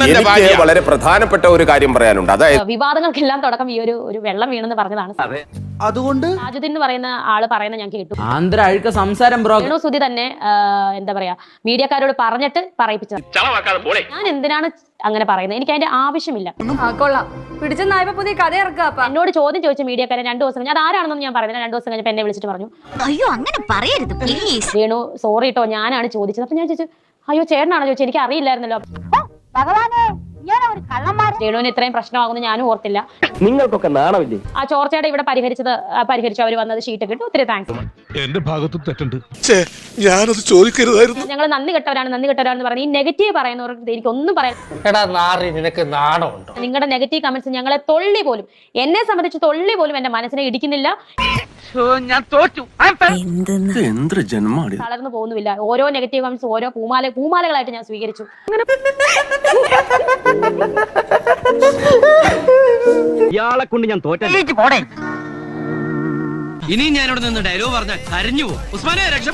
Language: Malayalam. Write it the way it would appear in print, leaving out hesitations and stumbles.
എനിക്ക് വളരെ പ്രധാനപ്പെട്ട ഒരു കാര്യം പറയാനുണ്ട്. അതായത് വിവാദങ്ങൾക്കെല്ലാം തുടക്കം ഈ ഒരു വെള്ളം വീണെന്ന് പറഞ്ഞതാണ്. അതുകൊണ്ട് താജുദ്ദീൻ എന്ന് പറയുന്ന ആള് പറയുന്ന ഞാൻ കേട്ടു. ആന്ധ്ര അഴുക്ക സംസാരം ബ്രോ. സുധി തന്നെ എന്താ പറയാ മീഡിയക്കാരോട് പറഞ്ഞിട്ട് പറയിപ്പിച്ചത്. ഞാൻ എന്തിനാണ് അങ്ങനെ പറയുന്നത്? എനിക്ക് അതിന്റെ ആവശ്യമില്ല. പുതിയ കഥ ഇറക്കാം. എന്നോട് ചോദ്യം ചോദിച്ച മീഡിയക്കാരൻ 2 ദിവസം ഞാൻ ആരാണെന്നൊന്നും ഞാൻ പറഞ്ഞില്ല. 2 ദിവസം കഴിഞ്ഞപ്പോൾ എന്നെ വിളിച്ചിട്ട് പറഞ്ഞു, അയ്യോ അങ്ങനെ പറയരുത് പ്ലീസ് രേണു സോറി കേട്ടോ ഞാനാണ് ചോദിച്ചത്. അപ്പൊ ഞാൻ ചോദിച്ചു, അയ്യോ ചേട്ടനാണോ ചോദിച്ചത്? എനിക്ക് അറിയില്ലായിരുന്നല്ലോ. രേണുവിന് ഇത്രയും പ്രശ്നമാകുന്നു ഞാനും ഓർത്തില്ല. നിങ്ങൾക്കൊക്കെ നാണമില്ലേ? ആ ചോർച്ചയുടെ ഇവിടെ പരിഹരിച്ചു അവർ വന്നത് ഷീറ്റ് കിട്ടും. ഒത്തിരി താങ്ക്സ്. എന്റെ ഭാഗത്തും തെറ്റുണ്ട്. ഞാനത് ചോദിക്കരുതായിരുന്നു. ഞങ്ങൾ നന്ദി കെട്ടവരാണെന്ന് പറഞ്ഞ് ഈ നെഗറ്റീവ് പറയുന്നവർക്ക് എനിക്കൊന്നും പറയാൻ. നിനക്ക് നാണമുണ്ടോ? നിങ്ങളുടെ നെഗറ്റീവ് കമന്റ്സ് ഞങ്ങളെ തൊള്ളി പോലും, എന്നെ സംബന്ധിച്ച് തൊള്ളി പോലും എന്റെ മനസ്സിനെ ഇടിക്കുന്നില്ല. ഞാൻ തോറ്റു. തളർന്നു പോകുന്നില്ല. ഓരോ നെഗറ്റീവ് കമന്റ്സ് ഓരോ പൂമാലകളായിട്ട് ഞാൻ സ്വീകരിച്ചു. ഇയാളെ കൊണ്ട് ഞാൻ തോറ്റ. ഇനി ഞാനിവിടെ നിന്ന് ഡയലോഗ് പറഞ്ഞാൽ കരഞ്ഞു പോകും. ഉസ്മാനെ രക്ഷ.